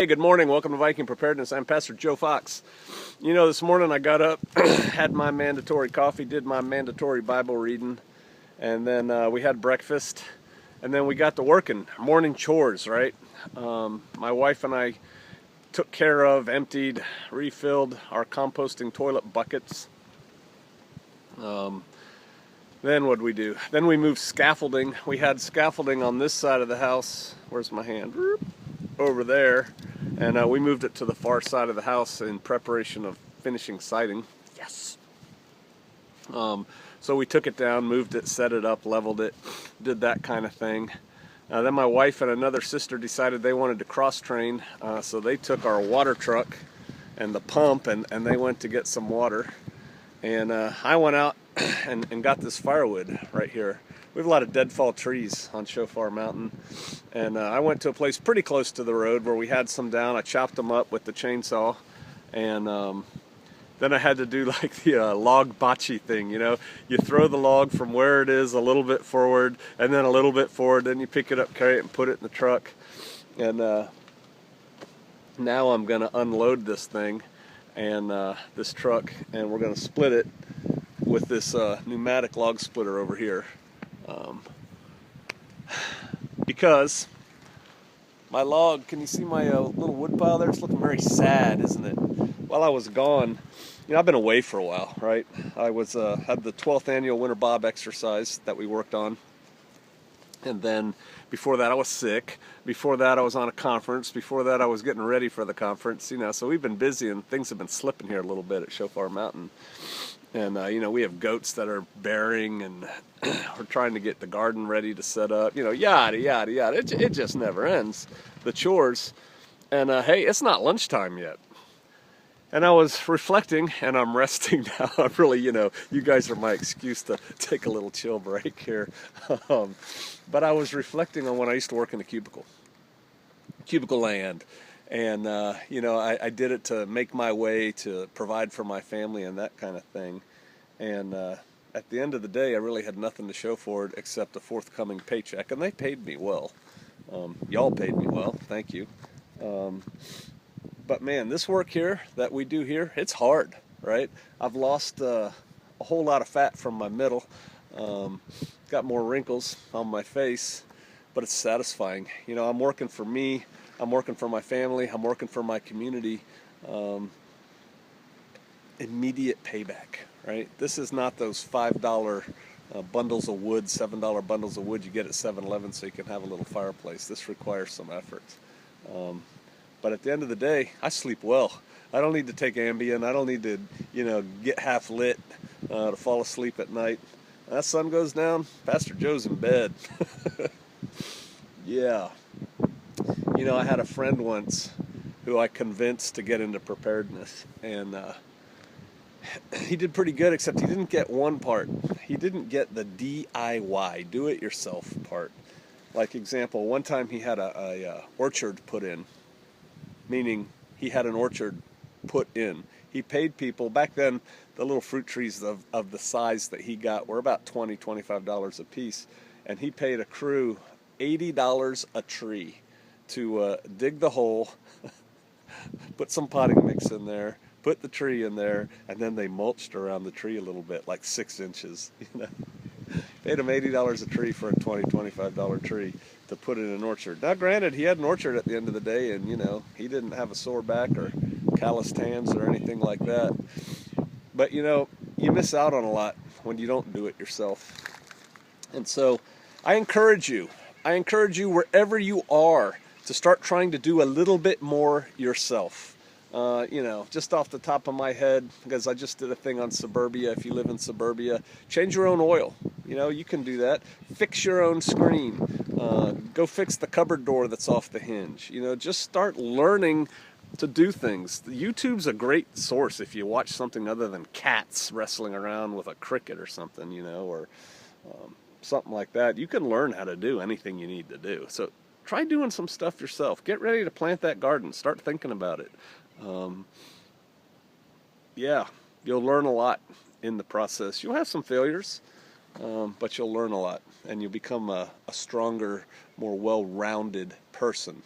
Hey, good morning. Welcome to Viking Preparedness. I'm Pastor Joe Fox. You know, this morning I got up, had my mandatory coffee, did my mandatory Bible reading, and then we had breakfast, and then we got to working. Morning chores, right? My wife and I took care of, emptied, refilled our composting toilet buckets. Then what did we do? Then we moved scaffolding. We had scaffolding on this side of the house. Where's my hand? Over there. And we moved it to the far side of the house in preparation of finishing siding. Yes! So we took it down, moved it, set it up, leveled it, did that kind of thing. Then my wife and another sister decided they wanted to cross-train, so they took our water truck and the pump and they went to get some water. And I went out and got this firewood right here. We have a lot of deadfall trees on Shofar Mountain, and I went to a place pretty close to the road where we had some down. I chopped them up with the chainsaw, and then I had to do like the log bocce thing, you know. You throw the log from where it is a little bit forward, and then a little bit forward, then you pick it up, carry it, and put it in the truck. And now I'm going to unload this thing and this truck, and we're going to split it with this pneumatic log splitter over here. Because my log, can you see my little wood pile there? It's looking very sad, isn't it? While I was gone, you know, I've been away for a while, right? I was had the 12th annual winter bob exercise that we worked on. And then before that I was sick. Before that I was on a conference. Before that I was getting ready for the conference, you know, so we've been busy and things have been slipping here a little bit at Shofar Mountain. And, you know, we have goats that are bearing, and we're trying to get the garden ready to set up, you know, yada, yada, yada. It just never ends, the chores. And, hey, it's not lunchtime yet. And I was reflecting, and I'm resting now. I'm really, you know, you guys are my excuse to take a little chill break here. But I was reflecting on when I used to work in the cubicle land. And, you know, I did it to make my way, to provide for my family and that kind of thing. And at the end of the day, I really had nothing to show for it except a forthcoming paycheck. And they paid me well. Y'all paid me well. Thank you. But, man, this work here that we do here, it's hard, right? I've lost a whole lot of fat from my middle. Got more wrinkles on my face. But it's satisfying. You know, I'm working for me. I'm working for my family. I'm working for my community. Immediate payback, right? This is not those $5 bundles of wood, $7 bundles of wood you get at 7-Eleven so you can have a little fireplace. This requires some effort. But at the end of the day, I sleep well. I don't need to take Ambien. I don't need to, you know, get half lit to fall asleep at night. That sun goes down, Pastor Joe's in bed. Yeah. You know, I had a friend once who I convinced to get into preparedness, and he did pretty good, except he didn't get one part. He didn't get the DIY, do-it-yourself part. Like, example, one time he had a orchard put in, meaning he had an orchard put in. He paid people, back then, the little fruit trees of the size that he got were about $20, $25 a piece, and he paid a crew $80 a tree to dig the hole, put some potting mix in there, put the tree in there, and then they mulched around the tree a little bit, like 6 inches. You know, paid him $80 a tree for a $20, $25 tree to put in an orchard. Now, granted, he had an orchard at the end of the day, and you know, he didn't have a sore back or calloused hands or anything like that. But you know, you miss out on a lot when you don't do it yourself. And so, I encourage you wherever you are, to start trying to do a little bit more yourself. You know, just off the top of my head, because I just did a thing on suburbia. If you live in suburbia, change your own oil. You know, you can do that. Fix your own screen. Go fix the cupboard door that's off the hinge. You know, just start learning to do things. YouTube's a great source if you watch something other than cats wrestling around with a cricket or something, you know, or something like that. You can learn how to do anything you need to do. So try doing some stuff yourself. Get ready to plant that garden. Start thinking about it. Yeah, you'll learn a lot in the process. You'll have some failures, but you'll learn a lot, and you'll become a stronger, more well-rounded person.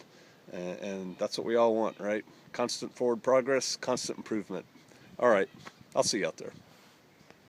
And that's what we all want, right? Constant forward progress, constant improvement. All right, I'll see you out there.